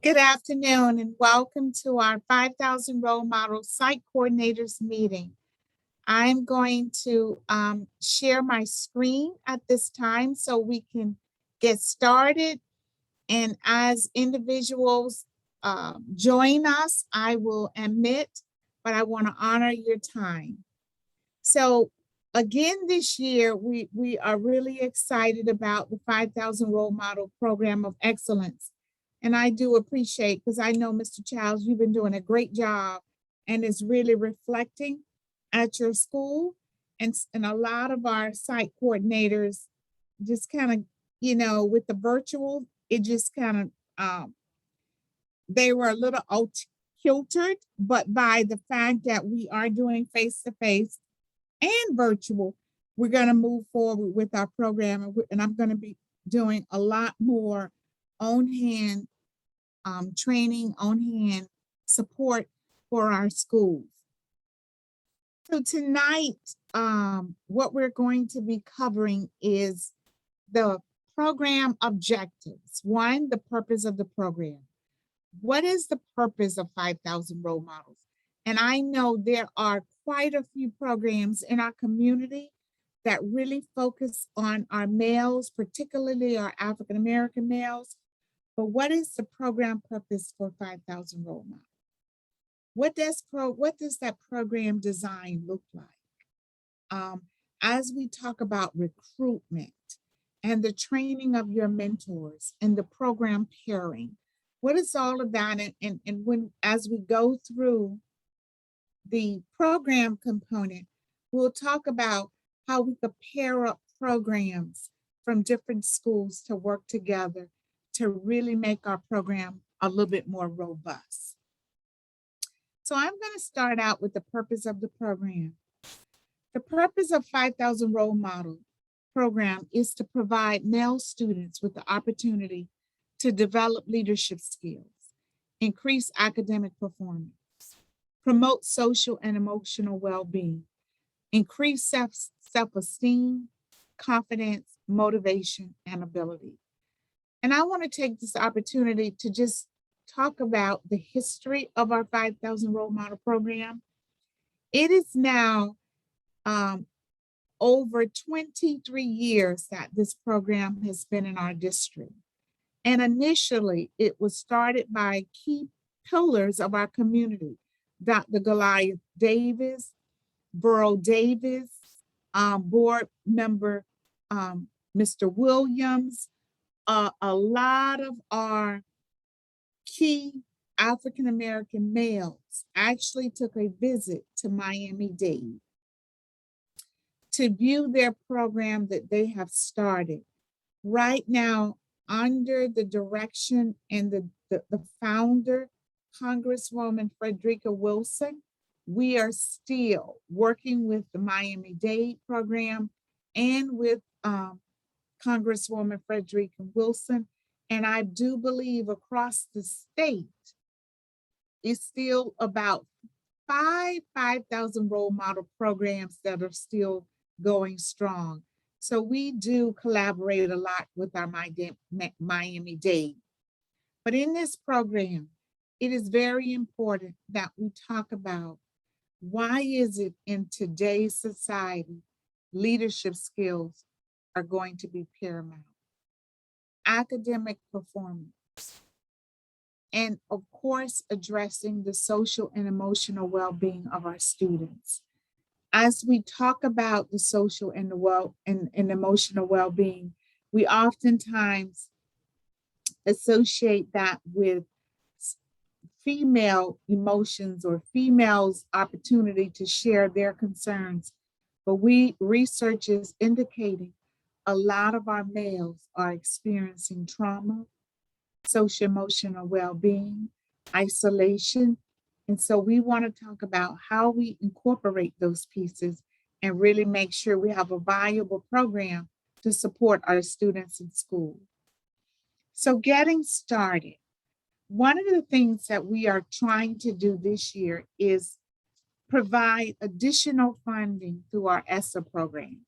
Good afternoon and welcome to our 5,000 Role Model Site Coordinators meeting. I'm going to share my screen at this time so we can get started. And as individuals join us, I will admit, but I want to honor your time. So again, this year, we are really excited about the 5,000 Role Model Program of Excellence. And I do appreciate, because I know, Mr. Childs, you've been doing a great job and it's really reflecting at your school. And a lot of our site coordinators just kind of, with the virtual, it just kind of, they were a little out kiltered, but by the fact that we are doing face-to-face and virtual, we're going to move forward with our program. And I'm going to be doing a lot more on hand training, on hand support for our schools. So tonight, what we're going to be covering is the program objectives. One, the purpose of the program. What is the purpose of 5,000 Role Models? And I know there are quite a few programs in our community that really focus on our males, particularly our African-American males. But what is the program purpose for 5,000 Role Models? What does that program design look like? As we talk about recruitment and the training of your mentors and the program pairing, what is all of that? And when as we go through the program component, we'll talk about how we could pair up programs from different schools to work together to really make our program a little bit more robust. So I'm going to start out with the purpose of the program. The purpose of 5,000 Role Model program is to provide male students with the opportunity to develop leadership skills, increase academic performance, promote social and emotional well-being, increase self-esteem, confidence, motivation, and ability. And I want to take this opportunity to just talk about the history of our 5,000 Role Model program. It is now over 23 years that this program has been in our district. And initially, it was started by key pillars of our community, Dr. Goliath Davis, Burrow Davis, board member Mr. Williams. A lot of our key African-American males actually took a visit to Miami-Dade to view their program that they have started. Right now, under the direction and the founder, Congresswoman Frederica Wilson, we are still working with the Miami-Dade program and with Congresswoman Frederica Wilson. And I do believe across the state, it's still about 5,000 Role Model programs that are still going strong. So we do collaborate a lot with our Miami-Dade. But in this program, it is very important that we talk about why is it in today's society, leadership skills are going to be paramount. Academic performance, and of course, addressing the social and emotional well-being of our students. As we talk about the social and and emotional well-being, we oftentimes associate that with female emotions or females' opportunity to share their concerns. But research is indicating a lot of our males are experiencing trauma, social emotional well-being, isolation. And so we want to talk about how we incorporate those pieces and really make sure we have a viable program to support our students in school. So getting started, one of the things that we are trying to do this year is provide additional funding through our ESSA programs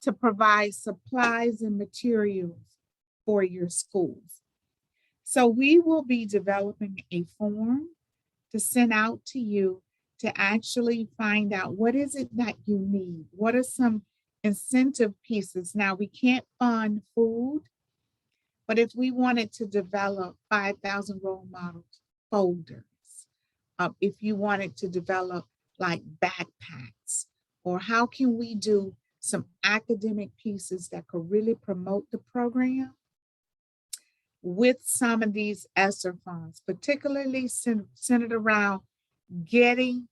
to provide supplies and materials for your schools. So we will be developing a form to send out to you to actually find out what is it that you need. What are some incentive pieces? Now we can't fund food, but if we wanted to develop 5,000 role models folders, if you wanted to develop like backpacks, or how can we do some academic pieces that could really promote the program with some of these ESSER funds, particularly centered around getting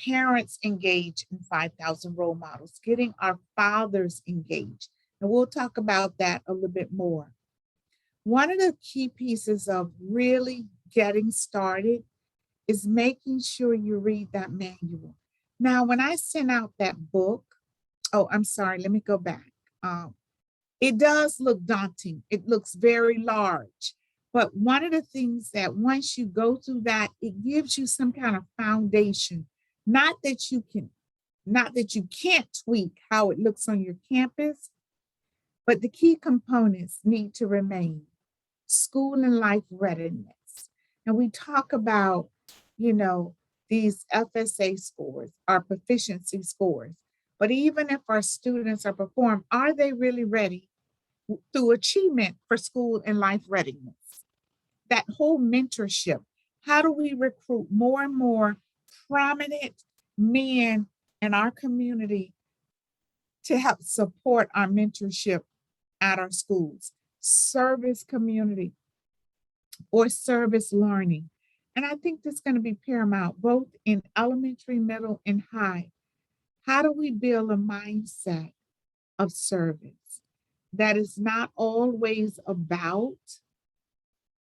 parents engaged in 5,000 role models, getting our fathers engaged. And we'll talk about that a little bit more. One of the key pieces of really getting started is making sure you read that manual. Now, when I sent out that book, oh, I'm sorry, let me go back. It does look daunting. It looks very large. But one of the things that once you go through that, it gives you some kind of foundation. Not that you can, not that you can't tweak how it looks on your campus, but the key components need to remain: school and life readiness. And we talk about, you know, these FSA scores, our proficiency scores. But even if our students are performed, are they really ready through achievement for school and life readiness? That whole mentorship. How do we recruit more and more prominent men in our community to help support our mentorship at our schools? Service community or service learning. And I think that's going to be paramount both in elementary, middle, and high. How do we build a mindset of service that is not always about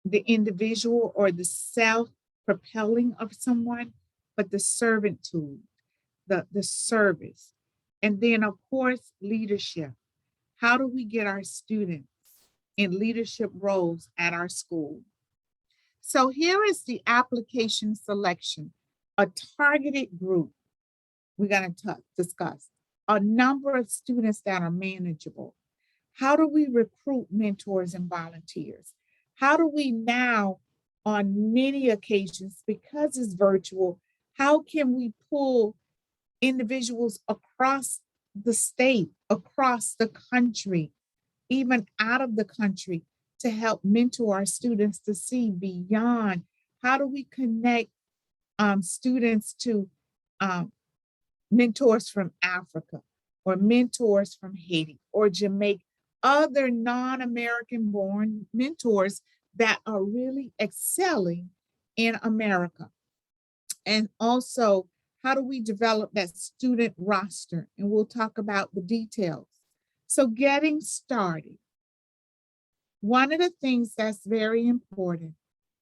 the individual or the self propelling of someone, but the servant tool, the service. And then, of course, leadership. How do we get our students in leadership roles at our school? So here is the application selection, a targeted group we're going to discuss, a number of students that are manageable. How do we recruit mentors and volunteers? How do we now, on many occasions, because it's virtual, how can we pull individuals across the state, across the country, even out of the country, to help mentor our students to see beyond? How do we connect students to um, mentors from Africa or mentors from Haiti or Jamaica, other non-American born mentors that are really excelling in America? And also, how do we develop that student roster? And we'll talk about the details. So getting started, one of the things that's very important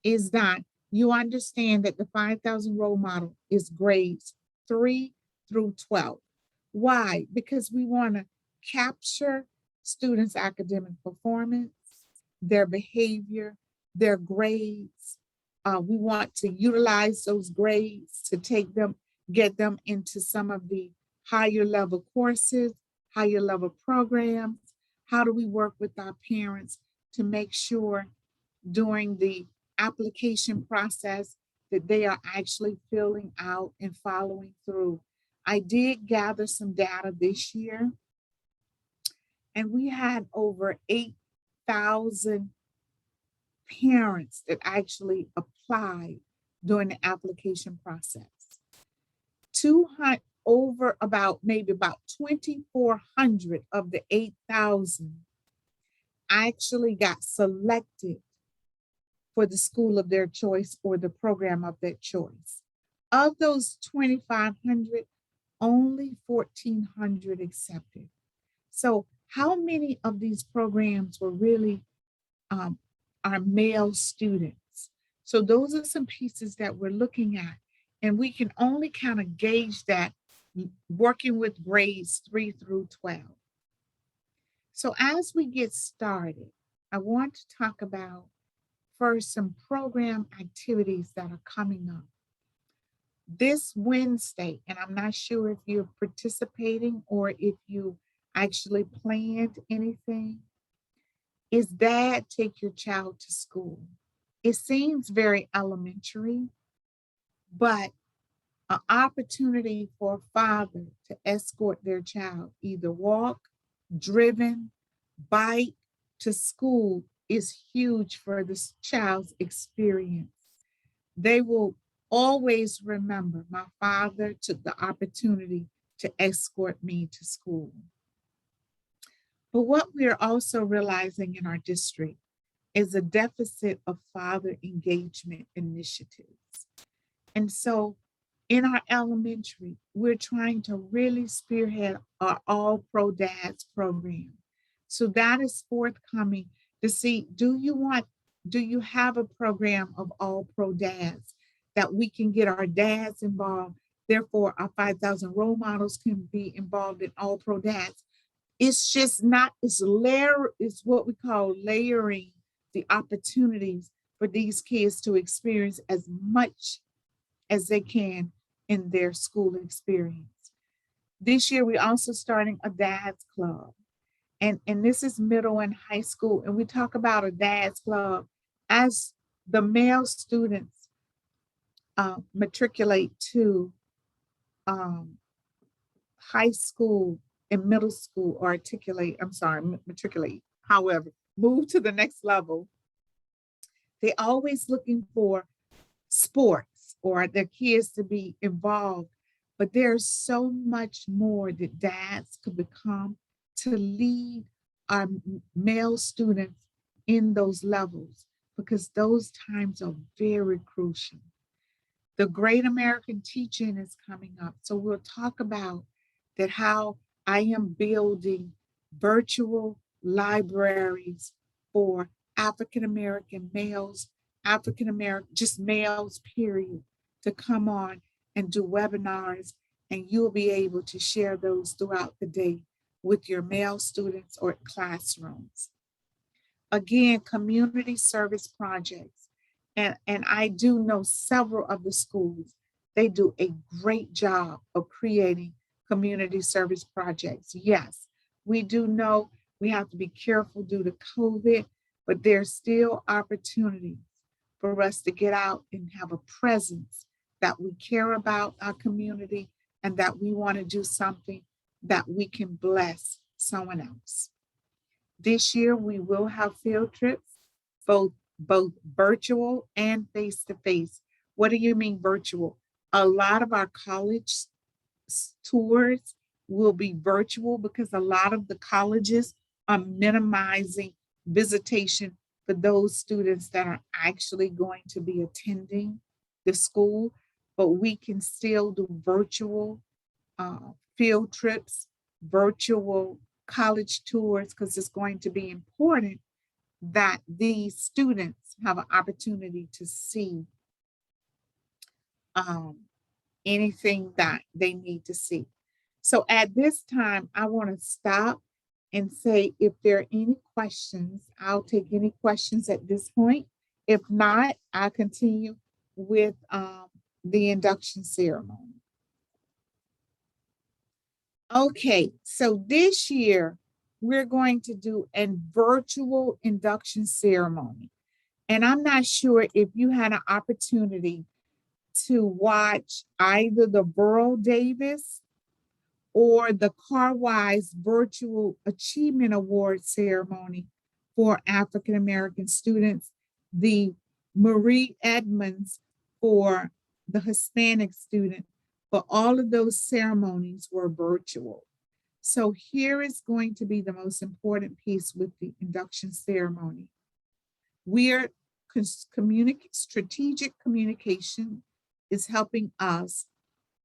is that you understand that the 5,000 role model is grades 3 through 12. Why? Because we want to capture students' academic performance, their behavior, their grades. We want to utilize those grades to take them, get them into some of the higher level courses, higher level programs. How do we work with our parents to make sure during the application process that they are actually filling out and following through? I did gather some data this year, and we had over 8,000 parents that actually applied during the application process. 200, over about maybe about 2,400 of the 8,000 actually got selected for the school of their choice or the program of their choice. Of those 2,500, only 1,400 accepted. So how many of these programs were really our male students? So those are some pieces that we're looking at, and we can only kind of gauge that working with grades 3 through 12. So as we get started, I want to talk about first some program activities that are coming up this Wednesday. And I'm not sure if you're participating or if you actually planned anything. Is Dad Take Your Child to School. It seems very elementary, but an opportunity for a father to escort their child, either walk, driven, bike to school, is huge for this child's experience. They will always remember my father took the opportunity to escort me to school. But what we are also realizing in our district is a deficit of father engagement initiatives. And so in our elementary, we're trying to really spearhead our All Pro Dads program. So that is forthcoming to see, do you have a program of All Pro Dads that we can get our dads involved? Therefore, our 5,000 role models can be involved in All Pro Dads. It's just not, it's what we call layering the opportunities for these kids to experience as much as they can in their school experience. This year, we're also starting a dad's club. And this is middle and high school. And we talk about a dad's club as the male students matriculate to um, high school and middle school, or matriculate, however, move to the next level. They're always looking for sports or their kids to be involved. But there's so much more that dads could become to lead our male students in those levels, because those times are very crucial. The Great American Teaching is coming up. So we'll talk about that, how I am building virtual libraries for African American males, African American, just males, period, to come on and do webinars, and you'll be able to share those throughout the day with your male students or classrooms. Again, community service projects. And I do know several of the schools, they do a great job of creating community service projects. Yes, we do know we have to be careful due to COVID, but there's still opportunities for us to get out and have a presence that we care about our community and that we want to do something that we can bless someone else. This year, we will have field trips, both virtual and face to face. What do you mean virtual? A lot of our college tours will be virtual because a lot of the colleges are minimizing visitation for those students that are actually going to be attending the school. But we can still do virtual field trips, virtual college tours, because it's going to be important that these students have an opportunity to see um, anything that they need to see. So at this time, I want to stop and say, if there are any questions, I'll take any questions at this point. If not, I'll continue with the induction ceremony. Okay, so this year we're going to do a virtual induction ceremony. And I'm not sure if you had an opportunity to watch either the Burl Davis or the CarWise Virtual Achievement Award ceremony for African American students, the Marie Edmonds for the Hispanic student, but all of those ceremonies were virtual. So here is going to be the most important piece with the induction ceremony. We're strategic communication is helping us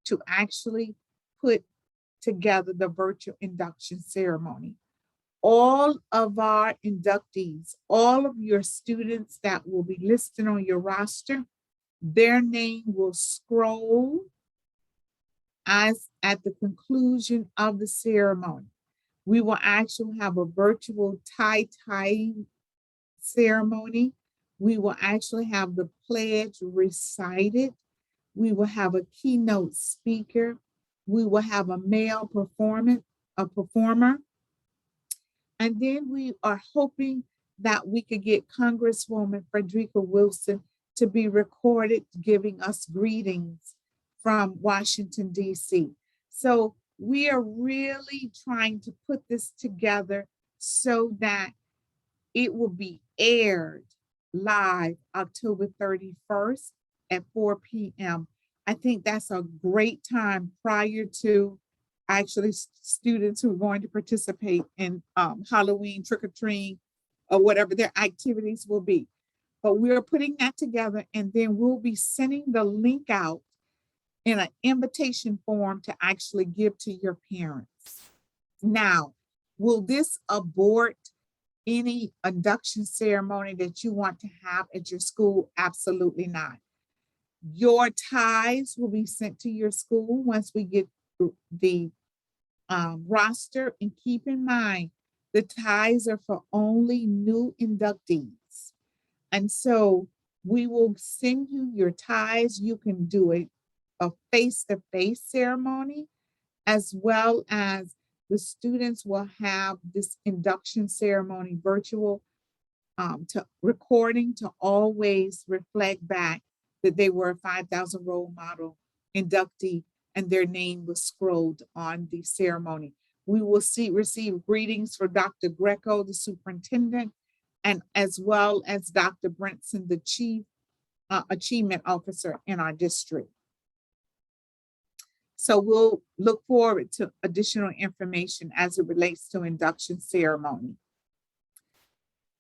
to actually put together the virtual induction ceremony. All of our inductees, all of your students that will be listed on your roster, their name will scroll as at the conclusion of the ceremony. We will actually have a virtual tie-tying ceremony. We will actually have the pledge recited. We will have a keynote speaker. We will have a performer. And then we are hoping that we could get Congresswoman Frederica Wilson to be recorded giving us greetings from Washington, D.C. So we are really trying to put this together so that it will be aired live October 31st at 4 p.m. I think that's a great time prior to actually students who are going to participate in Halloween trick or treating or whatever their activities will be. But we're putting that together, and then we'll be sending the link out in an invitation form to actually give to your parents. Now, will this abort any induction ceremony that you want to have at your school? Absolutely not. Your ties will be sent to your school once we get the roster. And keep in mind, the ties are for only new inductees. And so we will send you your ties. You can do a face-to-face ceremony, as well as the students will have this induction ceremony virtual to recording to always reflect back that they were a 5,000 role model inductee and their name was scrolled on the ceremony. We will receive greetings for Dr. Greco, the superintendent, and as well as Dr. Brinson, the chief achievement officer in our district. So we'll look forward to additional information as it relates to induction ceremony.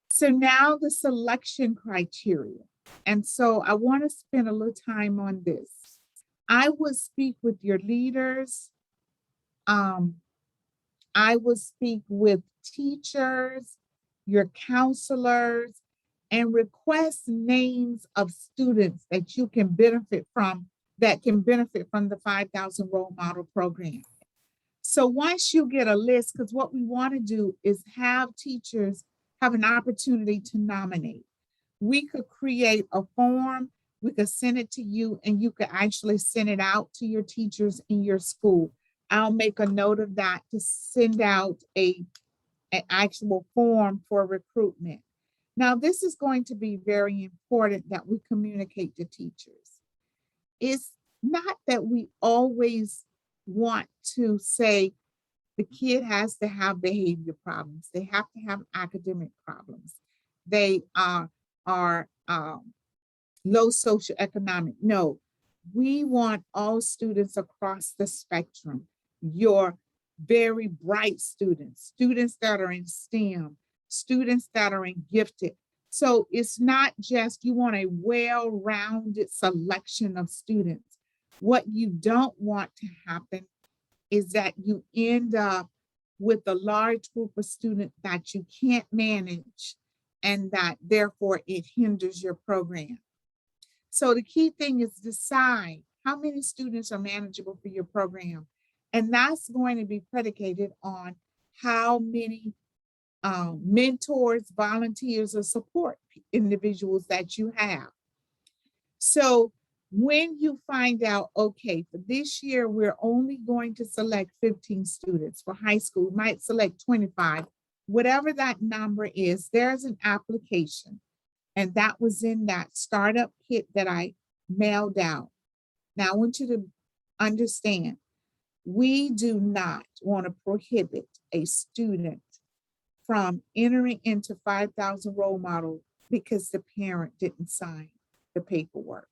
So now the selection criteria. And so I want to spend a little time on this. I will speak with your leaders. I will speak with teachers, your counselors, and request names of students that you can benefit from, that can benefit from the 5,000 Role Model Program. So once you get a list, because what we want to do is have teachers have an opportunity to nominate. We could create a form, we could send it to you, and you could actually send it out to your teachers in your school. I'll make a note of that to send out an actual form for recruitment. Now, this is going to be very important that we communicate to teachers. It's not that we always want to say the kid has to have behavior problems. They have to have academic problems. They are low socioeconomic. No, we want all students across the spectrum. Your very bright students, students that are in STEM, students that are in gifted. So it's not just you want a well-rounded selection of students. What you don't want to happen is that you end up with a large group of students that you can't manage and that therefore it hinders your program. So the key thing is decide how many students are manageable for your program. And that's going to be predicated on how many mentors, volunteers, or support individuals that you have. So when you find out, okay, for this year, we're only going to select 15 students. For high school, we might select 25. Whatever that number is, there's an application. And that was in that startup kit that I mailed out. Now, I want you to understand, we do not want to prohibit a student from entering into 5,000 Role Model because the parent didn't sign the paperwork.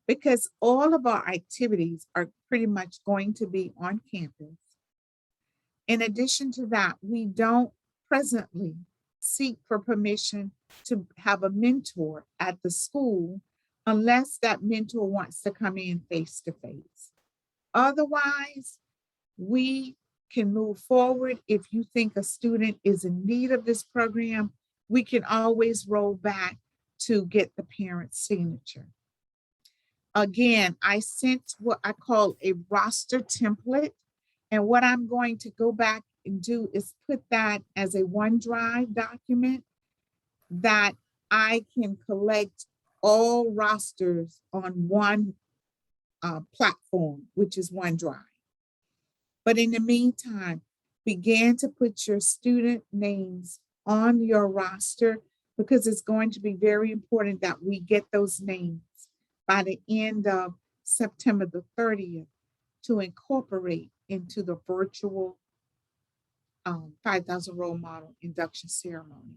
Because all of our activities are pretty much going to be on campus. In addition to that, we don't presently seek for permission to have a mentor at the school unless that mentor wants to come in face to face. Otherwise, we can move forward. If you think a student is in need of this program, we can always roll back to get the parent's signature. Again, I sent what I call a roster template. And what I'm going to go back and do is put that as a OneDrive document that I can collect all rosters on one platform, which is OneDrive. But in the meantime, begin to put your student names on your roster, because it's going to be very important that we get those names by the end of September the 30th to incorporate into the virtual 5,000 role model induction ceremony.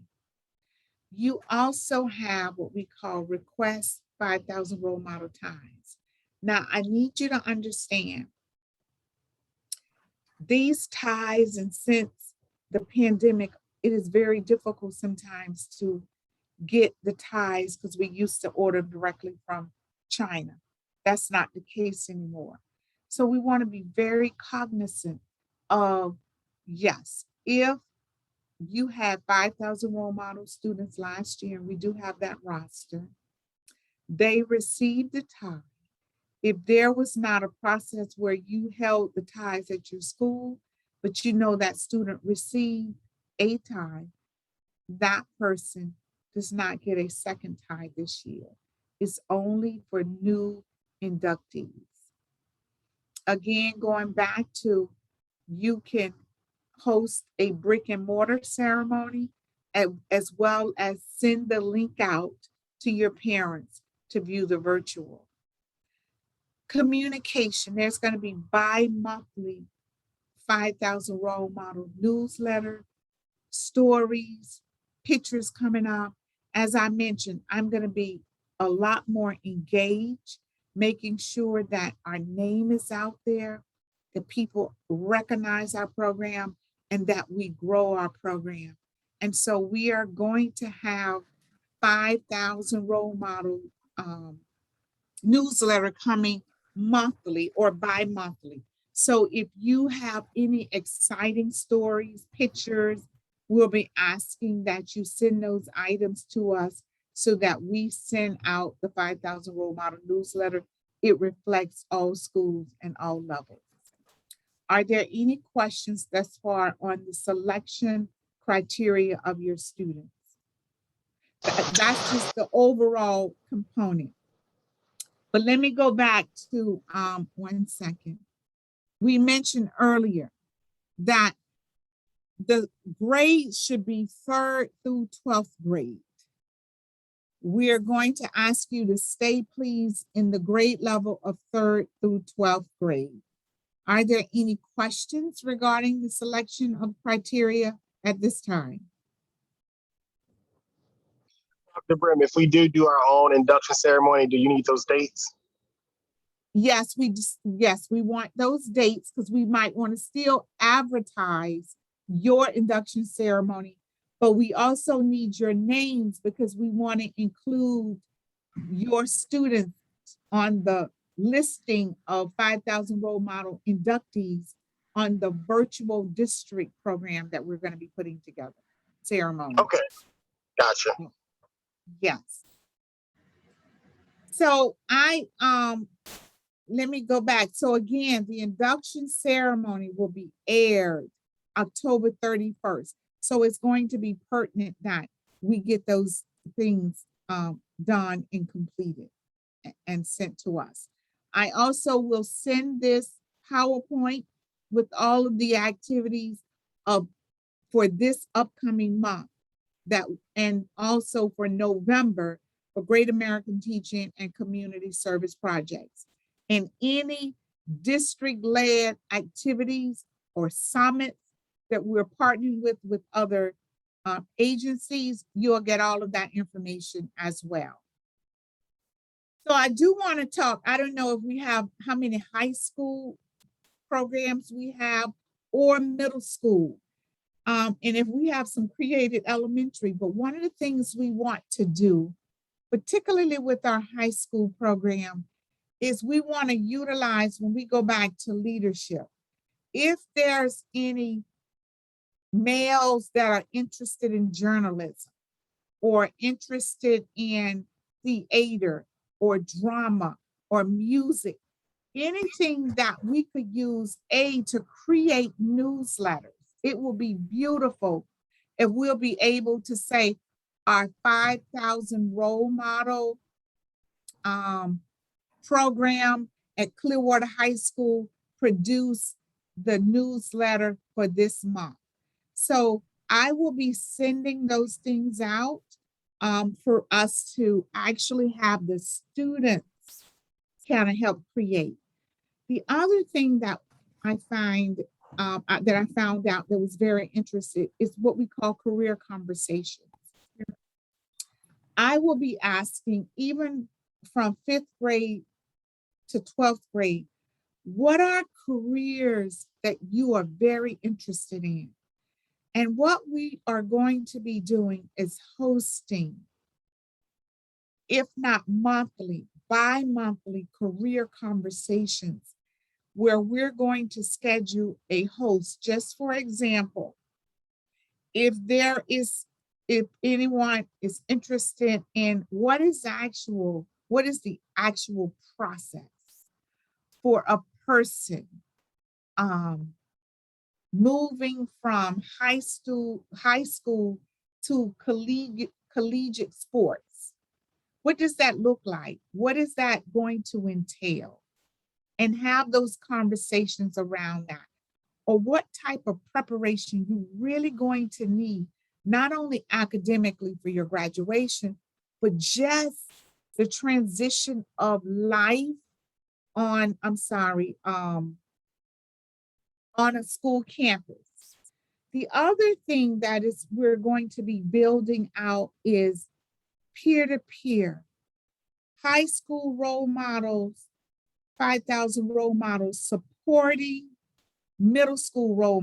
You also have what we call request 5,000 role model ties. Now, I need you to understand these ties, and since the pandemic, it is very difficult sometimes to get the ties because we used to order directly from China. That's not the case anymore. So we want to be very cognizant of, yes, if you had 5,000 role model students last year, and we do have that roster, they received the tie. If there was not a process where you held the ties at your school, but you know that student received a tie, that person does not get a second tie this year. It's only for new inductees. Again, going back to, you can host a brick and mortar ceremony, as well as send the link out to your parents to view the virtual. Communication, there's going to be bi-monthly 5,000 role model newsletter, stories, pictures coming up. As I mentioned, I'm going to be a lot more engaged, making sure that our name is out there, that people recognize our program, and that we grow our program. And so we are going to have 5,000 role model newsletter coming monthly or bi-monthly. So if you have any exciting stories, pictures, we'll be asking that you send those items to us so that we send out the 5,000 role model newsletter. It reflects all schools and all levels. Are there any questions thus far on the selection criteria of your students? That's just the overall component. But let me go back to 1 second. We mentioned earlier that the grades should be 3rd through 12th grade. We are going to ask you to stay, please, in the grade level of 3rd through 12th grade. Are there any questions regarding the selection of criteria at this time? Dr. Brim, if we do our own induction ceremony, do you need those dates? Yes, we want those dates because we might want to still advertise your induction ceremony, but we also need your names because we want to include your students on the listing of 5,000 role model inductees on the virtual district program that we're going to be putting together. Ceremony. Okay, gotcha. Yes. So let me go back. So again, the induction ceremony will be aired October 31st. So it's going to be pertinent that we get those things done and completed and sent to us. I also will send this PowerPoint with all of the activities for this upcoming month, and also for November for Great American Teaching and Community Service Projects. And any district-led activities or summits that we're partnering with other agencies, you'll get all of that information as well. So I do want to talk, I don't know if we have how many high school programs we have or middle school. And if we have some created elementary, but one of the things we want to do, particularly with our high school program, is we want to utilize, when we go back to leadership, if there's any males that are interested in journalism or interested in theater or drama or music, anything that we could use to create newsletters. It will be beautiful if we'll be able to say our 5,000 role model program at Clearwater High School produce the newsletter for this month. So I will be sending those things out for us to actually have the students kind of help create. The other thing that I find that I found out that was very interesting is what we call career conversations. I will be asking even from 5th grade to 12th grade, what are careers that you are very interested in? And what we are going to be doing is hosting, if not monthly, bi-monthly career conversations where we're going to schedule a host. Just for example, if anyone is interested in what is the actual process for a person moving from high school to collegiate sports. What does that look like? What is that going to entail? And have those conversations around that. Or what type of preparation you really going to need, not only academically for your graduation, but just the transition of life on, on a school campus. The other thing that is we're going to be building out is peer-to-peer, high school role models, 5,000 role models supporting middle school role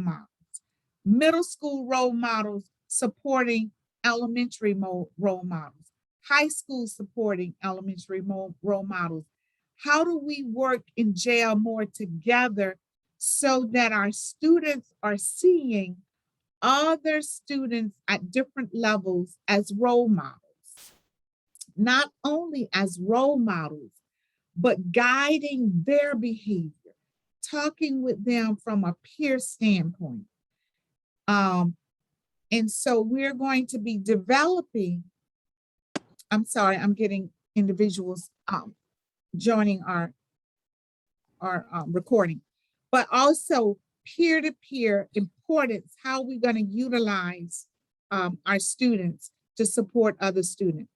models supporting elementary role models, high school supporting elementary role models. How do we work in jail more together so that our students are seeing other students at different levels as role models? Not only as role models, but guiding their behavior, talking with them from a peer standpoint. And so we're going to be developing, I'm getting individuals joining our recording, but also peer-to-peer importance, how we're going to utilize our students to support other students.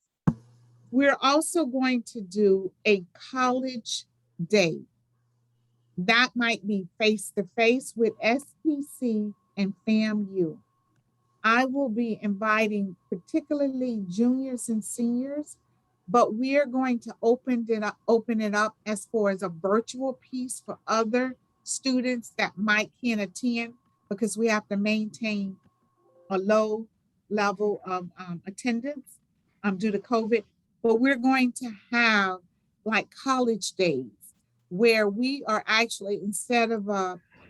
We're also going to do a college day. That might be face-to-face with SPC and FAMU. I will be inviting particularly juniors and seniors, but we are going to open it up as far as a virtual piece for other students that can't attend, because we have to maintain a low level of attendance due to COVID. But we're going to have like college days where we are actually, instead of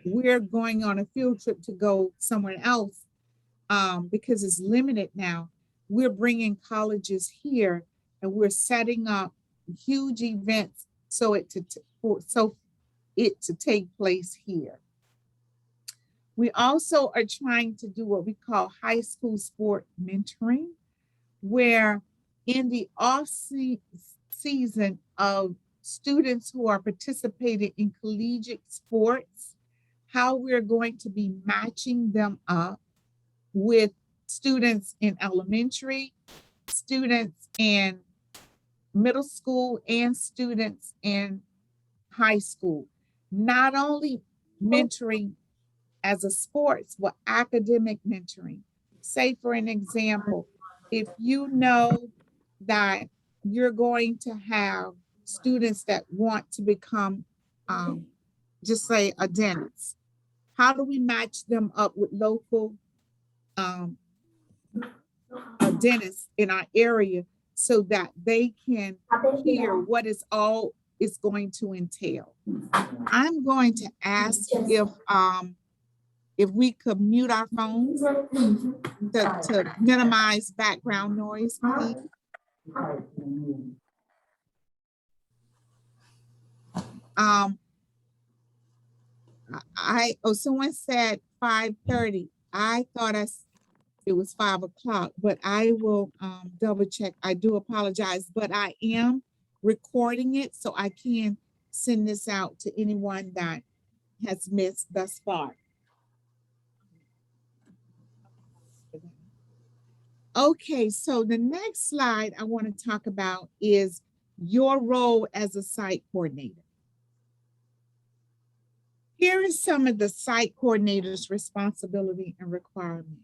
we're going on a field trip to go somewhere else, because it's limited now, we're bringing colleges here and we're setting up huge events so it to take place here. We also are trying to do what we call high school sport mentoring, where in the off season of students who are participating in collegiate sports, how we're going to be matching them up with students in elementary, students in middle school, and students in high school. Not only mentoring as a sports, but academic mentoring. Say, for an example, if you know that you're going to have students that want to become, just say, a dentist, how do we match them up with local dentists in our area so that they can hear what is all is going to entail? I'm going to ask if we could mute our phones to minimize background noise, please. Someone said 5:30. I thought it was 5 o'clock, but I will double check. I do apologize, but I am recording it so I can send this out to anyone that has missed thus far. Okay, so the next slide I want to talk about is your role as a site coordinator. Here is some of the site coordinator's responsibility and requirement.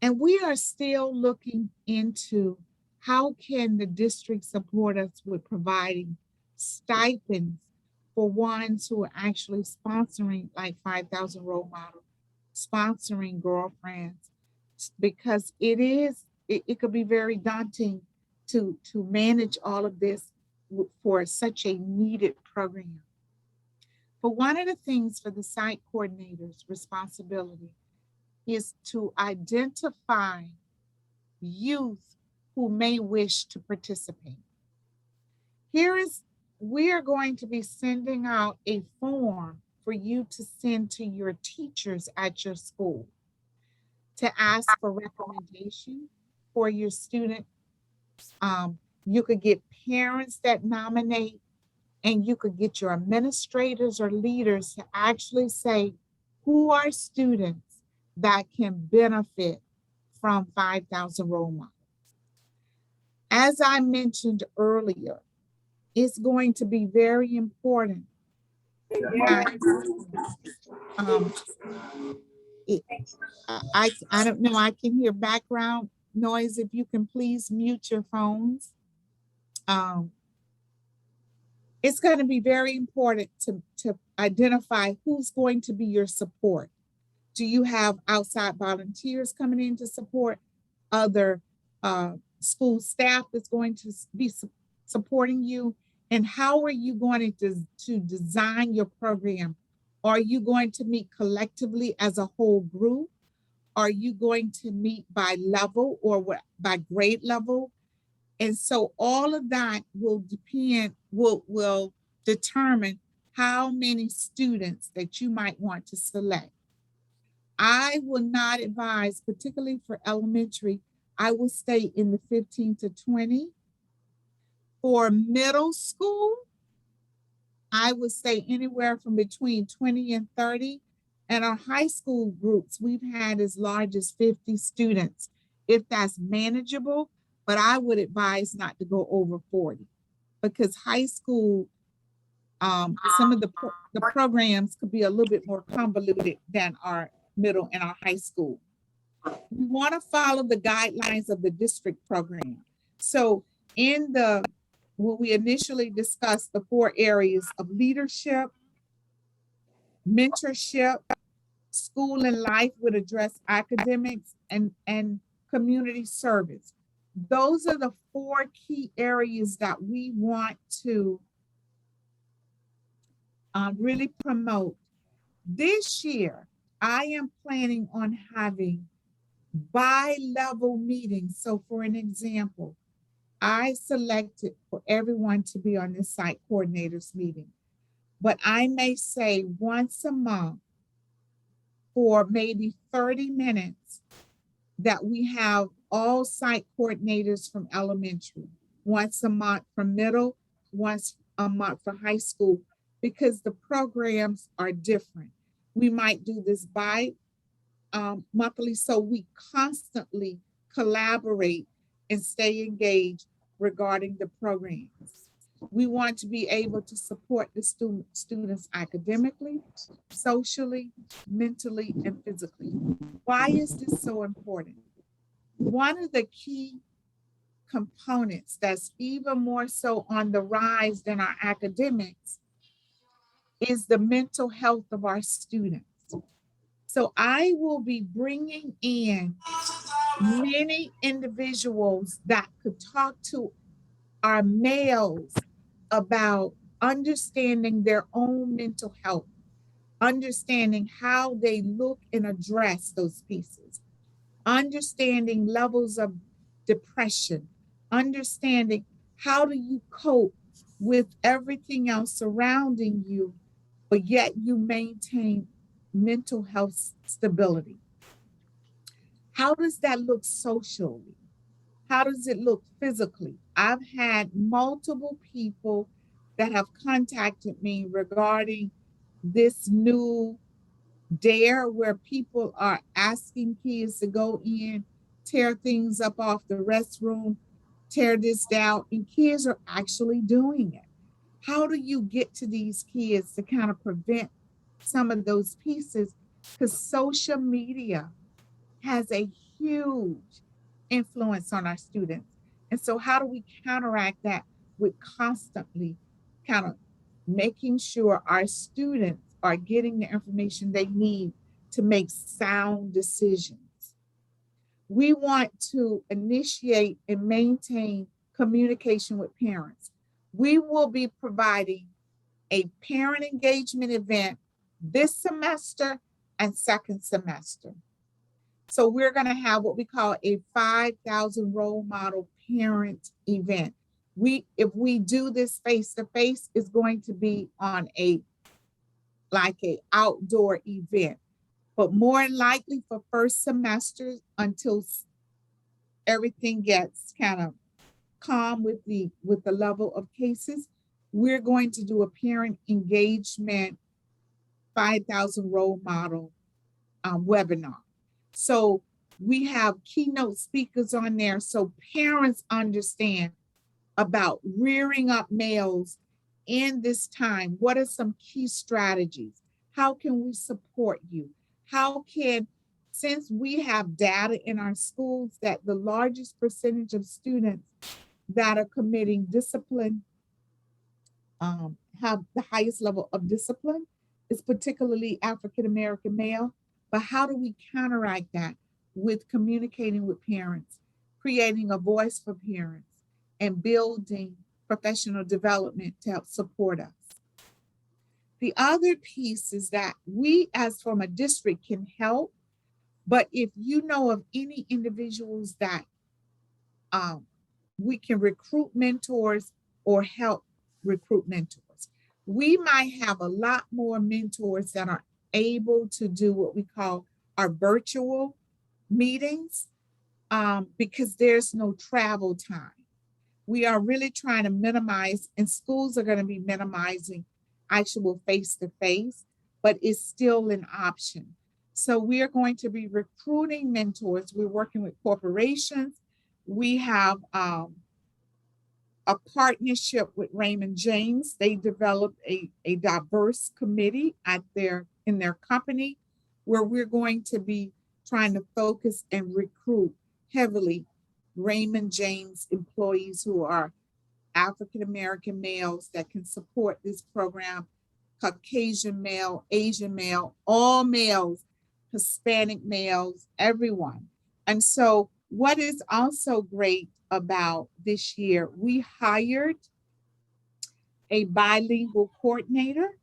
And we are still looking into how can the district support us with providing stipends for ones who are actually sponsoring like 5,000 Role Model, sponsoring girlfriends, because it could be very daunting to manage all of this for such a needed program. But one of the things for the site coordinator's responsibility is to identify youth who may wish to participate. Here is, we are going to be sending out a form for you to send to your teachers at your school to ask for recommendation for your student. You could get parents that nominate, and you could get your administrators or leaders to actually say who are students that can benefit from 5,000 Role Models. As I mentioned earlier, it's going to be very important that um, it, I don't know, I can hear background noise. If you can please mute your phones. Um, it's going to be very important to identify who's going to be your support. Do you have outside volunteers coming in to support, other school staff that's going to be supporting you? And how are you going to design your program? Are you going to meet collectively as a whole group? Are you going to meet by level or by grade level? And so all of that will depend, will determine how many students that you might want to select. I will not advise, particularly for elementary, I will stay in the 15 to 20. For middle school, I would say anywhere from between 20 and 30. And our high school groups, we've had as large as 50 students, if that's manageable, but I would advise not to go over 40 because high school, some of the programs could be a little bit more convoluted than our middle and our high school. We want to follow the guidelines of the district program. So in the, when we initially discussed the 4 areas of leadership, mentorship, school and life would address academics and community service. Those are the 4 key areas that we want to really promote. This year, I am planning on having bi-level meetings. So for an example, I selected for everyone to be on this site coordinators meeting, but I may say once a month for maybe 30 minutes that we have all site coordinators from elementary, once a month from middle, once a month for high school, because the programs are different. We might do this monthly, so we constantly collaborate and stay engaged regarding the programs. We want to be able to support the students academically, socially, mentally, and physically. Why is this so important? One of the key components that's even more so on the rise than our academics is the mental health of our students. So I will be bringing in many individuals that could talk to our males about understanding their own mental health, understanding how they look and address those pieces, understanding levels of depression, understanding how do you cope with everything else surrounding you, but yet you maintain mental health stability. How does that look socially? How does it look physically? I've had multiple people that have contacted me regarding this new dare where people are asking kids to go in tear things up off the restroom, tear this down, and kids are actually doing it. How do you get to these kids to kind of prevent some of those pieces? Because social media has a huge influence on our students. And so, how do we counteract that with constantly kind of making sure our students are getting the information they need to make sound decisions? We want to initiate and maintain communication with parents. We will be providing a parent engagement event this semester and second semester. So we're going to have what we call a 5,000 role model parent event. If we do this face to face, it's going to be on a outdoor event, but more likely for first semester until everything gets kind of calm with the level of cases, we're going to do a parent engagement 5,000 role model webinar. So we have keynote speakers on there so parents understand about rearing up males in this time. What are some key strategies? How can we support you? How can, since we have data in our schools that the largest percentage of students that are committing discipline have the highest level of discipline is particularly African American male. But how do we counteract that with communicating with parents, creating a voice for parents, and building professional development to help support us? The other piece is that we, as from a district, can help. But if you know of any individuals that um, we can recruit mentors or help recruit mentors. We might have a lot more mentors that are able to do what we call our virtual meetings because there's no travel time. We are really trying to minimize, and schools are going to be minimizing actual face to face, but it's still an option. So we are going to be recruiting mentors. We're working with corporations. We have a partnership with Raymond James. They developed a diverse committee in their company where we're going to be trying to focus and recruit heavily Raymond James employees who are African American males that can support this program, Caucasian male, Asian male, all males, Hispanic males, everyone. And so, what is also great about this year, we hired a bilingual coordinator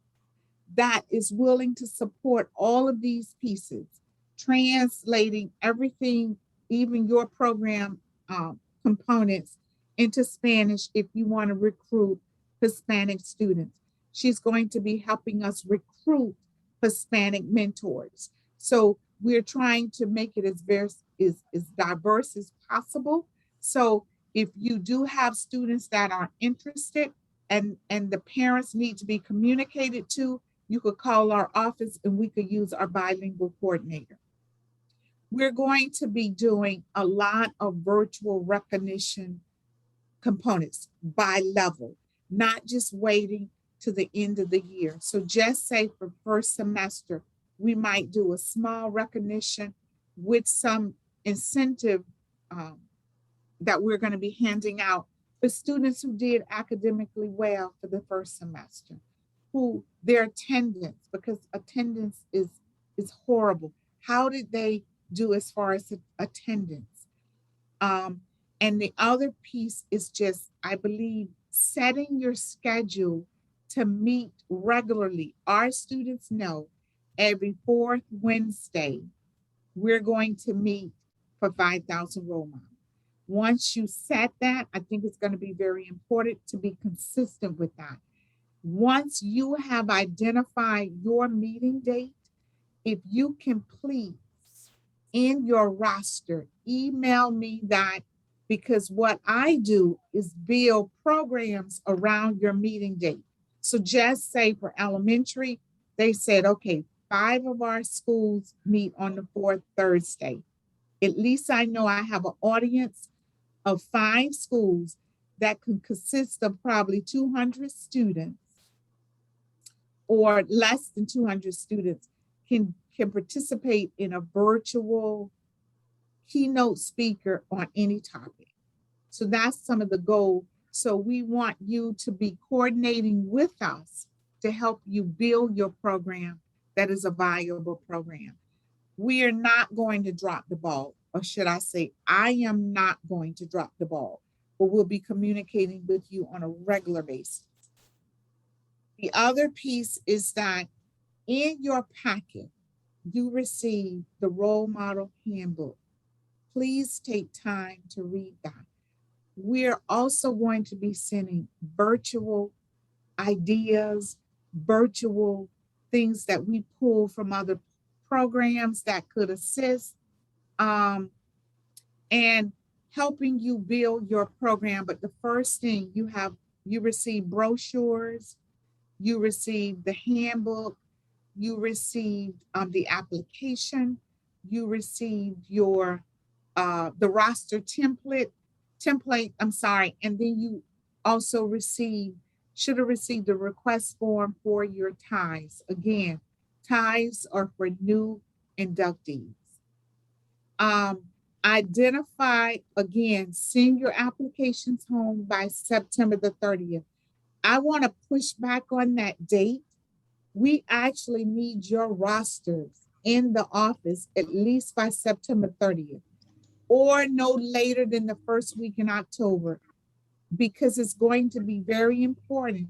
that is willing to support all of these pieces, translating everything, even your program components into Spanish if you want to recruit Hispanic students. She's going to be helping us recruit Hispanic mentors. So we're trying to make it as diverse as possible. So if you do have students that are interested and the parents need to be communicated to, you could call our office and we could use our bilingual coordinator. We're going to be doing a lot of virtual recognition components by level, not just waiting to the end of the year. So just say for first semester, we might do a small recognition with some incentive that we're going to be handing out for students who did academically well for the first semester, who their attendance, because attendance is horrible. How did they do as far as attendance? And the other piece is just, I believe, setting your schedule to meet regularly. Our students know every fourth Wednesday, we're going to meet for 5,000 role models. Once you set that, I think it's going to be very important to be consistent with that. Once you have identified your meeting date, if you complete in your roster, email me that, because what I do is build programs around your meeting date. So just say for elementary, they said, okay, 5 of our schools meet on the fourth Thursday. At least I know I have an audience of 5 schools that can consist of probably 200 students or less than 200 students can participate in a virtual keynote speaker on any topic. So that's some of the goal. So we want you to be coordinating with us to help you build your program that is a viable program. We are not going to drop the ball, or should I say, I am not going to drop the ball, but we'll be communicating with you on a regular basis. The other piece is that in your packet, you receive the role model handbook. Please take time to read that. We're also going to be sending virtual ideas, virtual things that we pull from other programs that could assist um, and helping you build your program. But the first thing you receive brochures, you receive the handbook, you received the application, you received your the roster template, I'm sorry, and then you also should have received the request form for your ties. Again, ties are for new inductees. Um, Identify, again, send your applications home by September the 30th. I want to push back on that date. We actually need your rosters in the office at least by September 30th or no later than the first week in October, because it's going to be very important.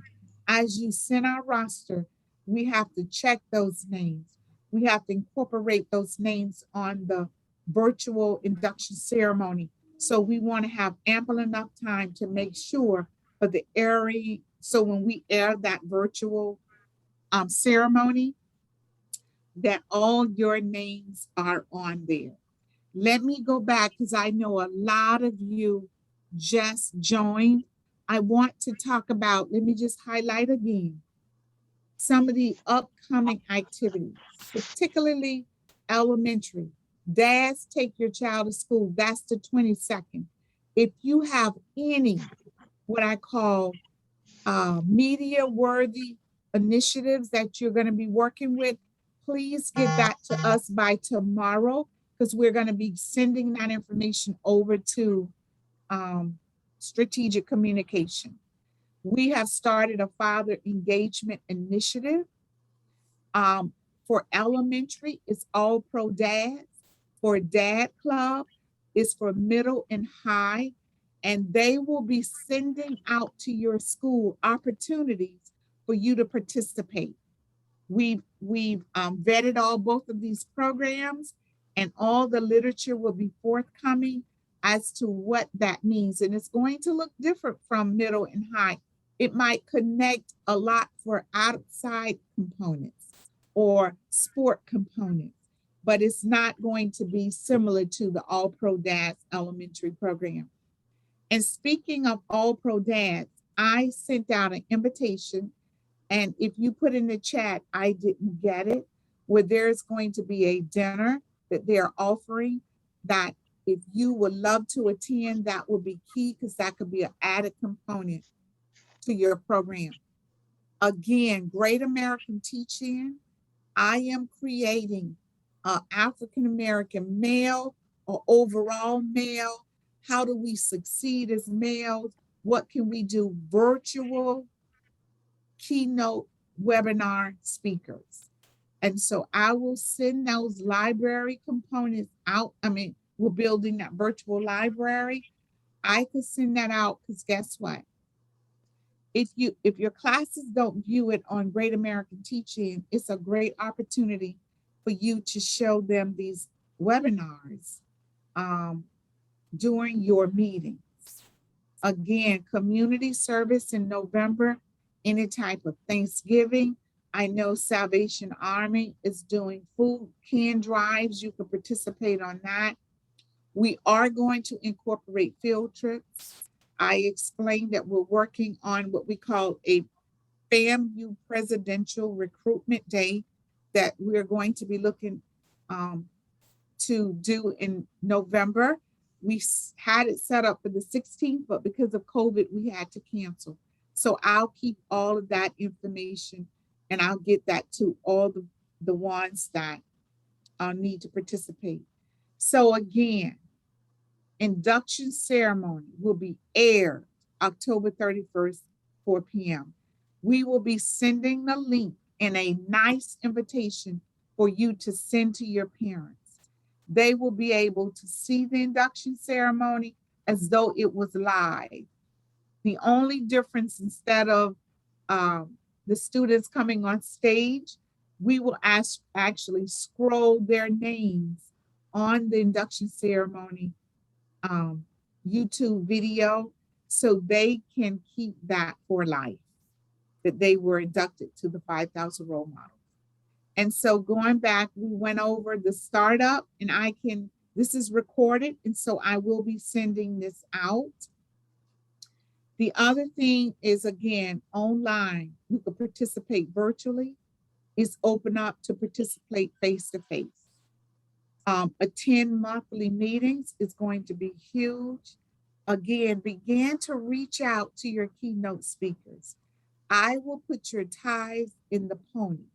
As you send our roster, we have to check those names. We have to incorporate those names on the virtual induction ceremony. So we want to have ample enough time to make sure for the airing. So when we air that virtual ceremony, that all your names are on there. Let me go back because I know a lot of you just joined. I want to talk about, let me just highlight again, some of the upcoming activities, particularly elementary. Dads, take your child to school. That's the 22nd. If you have any, what I call media worthy initiatives that you're going to be working with, please get that to us by tomorrow because we're going to be sending that information over to strategic communication. We have started a father engagement initiative. For elementary, it's all pro dads. For dad club, it's for middle and high. And they will be sending out to your school opportunities for you to participate. We've vetted both of these programs, and all the literature will be forthcoming as to what that means. And it's going to look different from middle and high. It might connect a lot for outside components or sport components, but it's not going to be similar to the All Pro Dads elementary program. And speaking of All Pro Dads, I sent out an invitation, and if you put in the chat, I didn't get it, where there's going to be a dinner that they're offering that if you would love to attend, that would be key because that could be an added component to your program. Again, Great American Teach-In. I am creating an African American male or overall male. How do we succeed as males? What can we do? Virtual keynote webinar speakers. And so I will send those library components out. I mean, we're building that virtual library. I could send that out because guess what? If your classes don't view it on Great American Teach-In, it's a great opportunity for you to show them these webinars during your meetings. Again, community service in November, any type of Thanksgiving. I know Salvation Army is doing food can drives. You can participate on that. We are going to incorporate field trips. I explained that we're working on what we call a FAMU Presidential Recruitment Day, that we're going to be looking to do in November. We had it set up for the 16th, but because of COVID, we had to cancel. So I'll keep all of that information and I'll get that to all the ones that need to participate. So again, induction ceremony will be aired October 31st, 4 p.m. We will be sending the link and a nice invitation for you to send to your parents. They will be able to see the induction ceremony as though it was live. The only difference, instead of the students coming on stage, we will actually scroll their names on the induction ceremony YouTube video so they can keep that for life, that they were inducted to the 5,000 role models. And so going back, we went over the startup and this is recorded. And so I will be sending this out. The other thing is, again, online, you can participate virtually. It's open up to participate face-to-face. Attend monthly meetings is going to be huge. Again, begin to reach out to your keynote speakers. I will put your ties in the pony.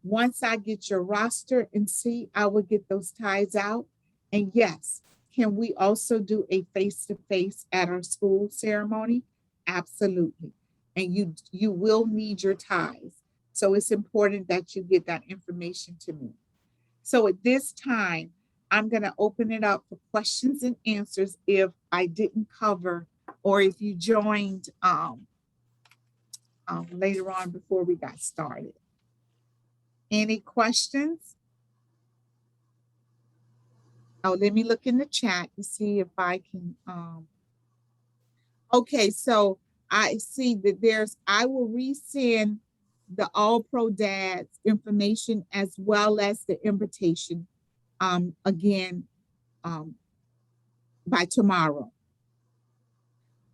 Once I get your roster and see, I will get those ties out. And yes, can we also do a face-to-face at our school ceremony? Absolutely. And you will need your ties. So it's important that you get that information to me. So at this time, I'm going to open it up for questions and answers if I didn't cover, or if you joined later on before we got started. Any questions? Oh, let me look in the chat to see if I can. Okay, so I see that I will resend the All Pro Dads information as well as the invitation again by tomorrow.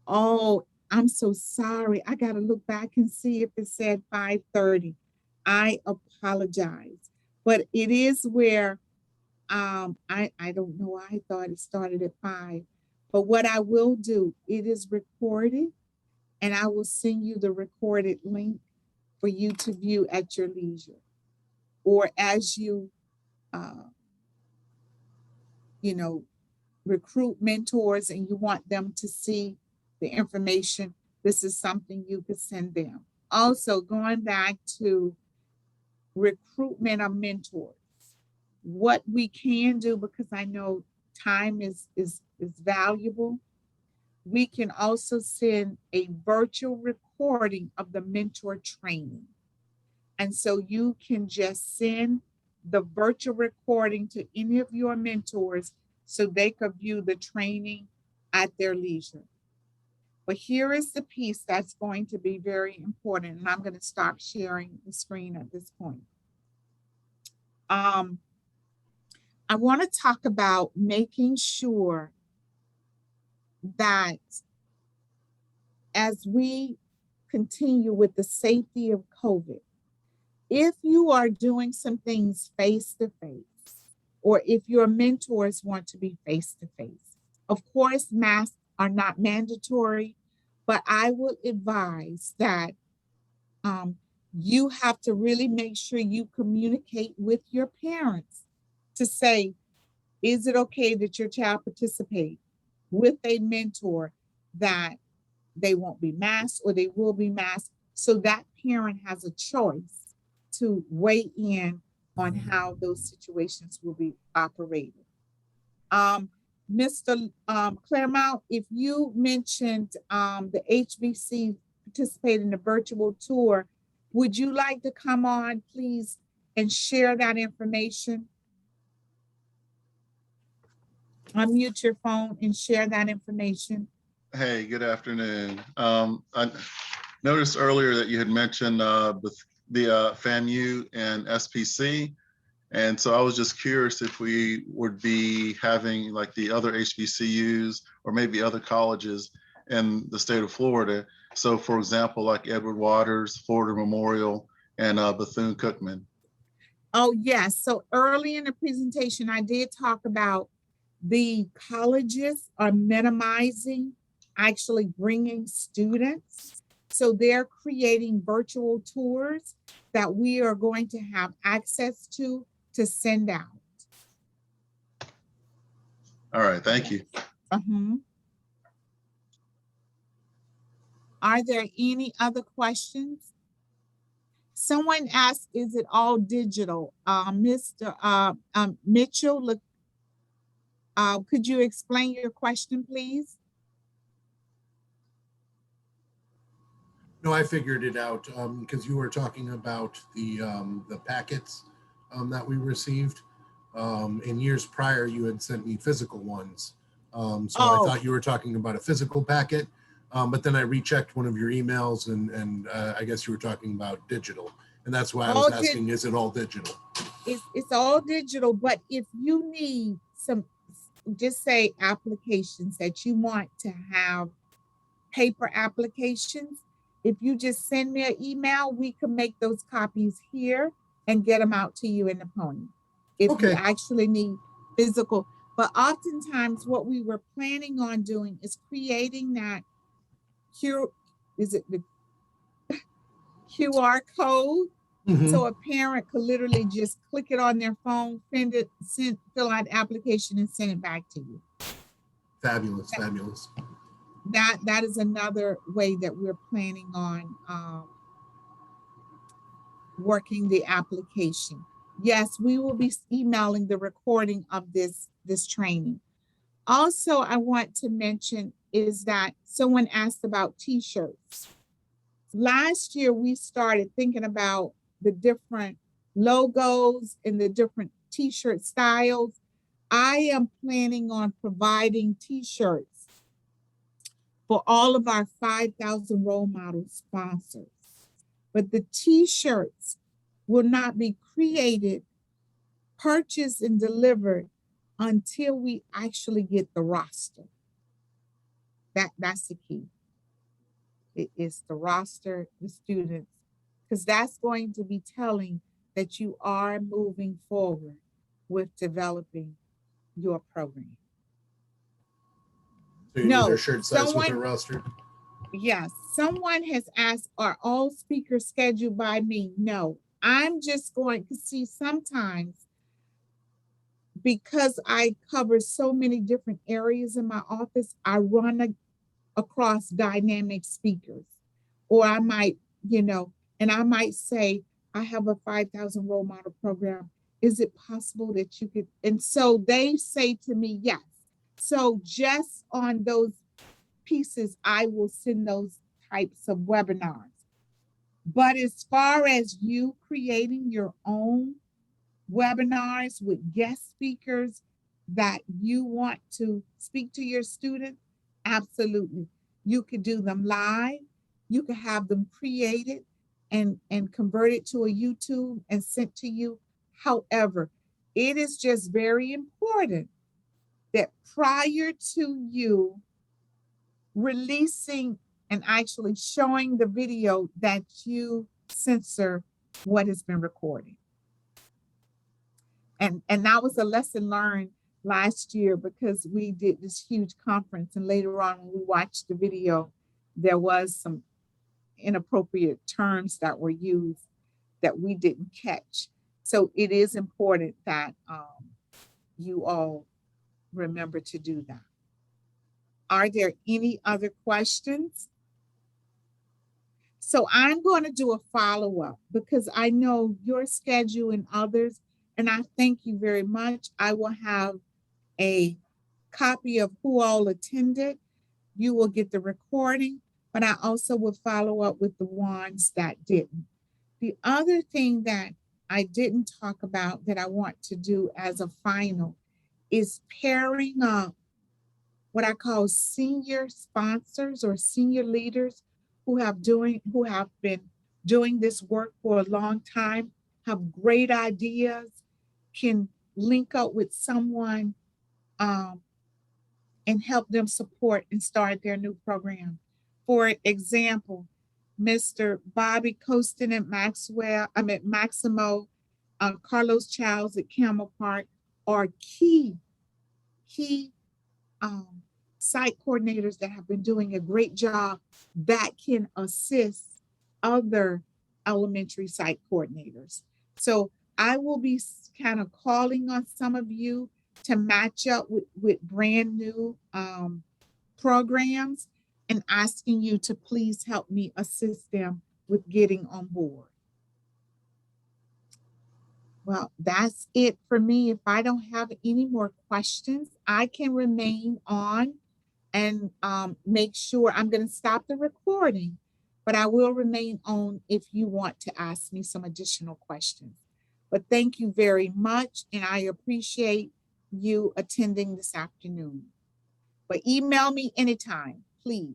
Oh, I'm so sorry. I got to look back and see if it said 5:30. I apologize. But it is where I don't know why I thought it started at 5. But what I will do, it is recorded, and I will send you the recorded link for you to view at your leisure. Or as you recruit mentors and you want them to see the information, this is something you could send them. Also, going back to recruitment of mentors, what we can do, because I know time is valuable, we can also send a virtual recording of the mentor training. And so you can just send the virtual recording to any of your mentors so they could view the training at their leisure. But here is the piece that's going to be very important, and I'm going to stop sharing the screen at this point. I want to talk about making sure that as we continue with the safety of COVID, if you are doing some things face-to-face, or if your mentors want to be face-to-face, of course, masks are not mandatory, but I would advise that you have to really make sure you communicate with your parents to say, is it okay that your child participate with a mentor that they won't be masked or they will be masked, so that parent has a choice to weigh in on how those situations will be operated. Mr. Claremont, if you mentioned the HBC participating in the virtual tour, would you like to come on, please, and share that information? Unmute your phone and share that information. Hey, good afternoon. I noticed earlier that you had mentioned the FAMU and SPC. And so I was just curious if we would be having like the other HBCUs or maybe other colleges in the state of Florida. So for example, like Edward Waters, Florida Memorial, and Bethune-Cookman. Oh, yes. So early in the presentation, I did talk about the colleges are minimizing actually bringing students. So they're creating virtual tours that we are going to have access to send out. All right, thank you. Are there any other questions? Someone asked, is it all digital? Mr. Mitchell, look, could you explain your question, please? No, I figured it out because you were talking about the packets that we received. In years prior, you had sent me physical ones. So I thought you were talking about a physical packet, but then I rechecked one of your emails and I guess you were talking about digital. And that's why I was asking, is it all digital? It's all digital, but if you need some, just say applications that you want to have paper applications, if you just send me an email, we can make those copies here and get them out to you in the pony. If you actually need physical, but oftentimes what we were planning on doing is creating that the QR code. So a parent could literally just click it on their phone, fill out the application and send it back to you. Fabulous, fabulous. That is another way that we're planning on working the application. Yes, we will be emailing the recording of this training. Also, I want to mention is that someone asked about t-shirts. Last year, we started thinking about the different logos and the different t-shirt styles. I am planning on providing t-shirts for all of our 5,000 role model sponsors. But the t-shirts will not be created, purchased, and delivered until we actually get the roster. That's the key. It is the roster, the students, because that's going to be telling that you are moving forward with developing your program. So you need their shirt size with a roster? Yes, someone has asked, are all speakers scheduled by me? No, I'm just going to see sometimes because I cover so many different areas in my office, I run across dynamic speakers. Or I might, and I might say, I have a 5,000 role model program. Is it possible that you could? And so they say to me, yes. So just on those pieces, I will send those types of webinars. But as far as you creating your own webinars with guest speakers that you want to speak to your students, absolutely. You could do them live. You could have them created and converted to a YouTube and sent to you. However, it is just very important that prior to you releasing and actually showing the video that you censor what has been recorded. And that was a lesson learned last year because we did this huge conference and later on when we watched the video, there was some inappropriate terms that were used that we didn't catch. So it is important that you all remember to do that. Are there any other questions? So I'm going to do a follow-up because I know your schedule and others, and I thank you very much. I will have a copy of who all attended. You will get the recording, but I also will follow up with the ones that didn't. The other thing that I didn't talk about that I want to do as a final is pairing up what I call senior sponsors or senior leaders who have been doing this work for a long time, have great ideas, can link up with someone and help them support and start their new program. For example, Mr. Bobby Costin at Maximo Carlos Childs at Camel Park are key site coordinators that have been doing a great job that can assist other elementary site coordinators. So I will be kind of calling on some of you to match up with brand new programs and asking you to please help me assist them with getting on board. Well, that's it for me. If I don't have any more questions, I can remain on and make sure I'm going to stop the recording, but I will remain on if you want to ask me some additional questions. But thank you very much, and I appreciate you attending this afternoon. But email me anytime, please.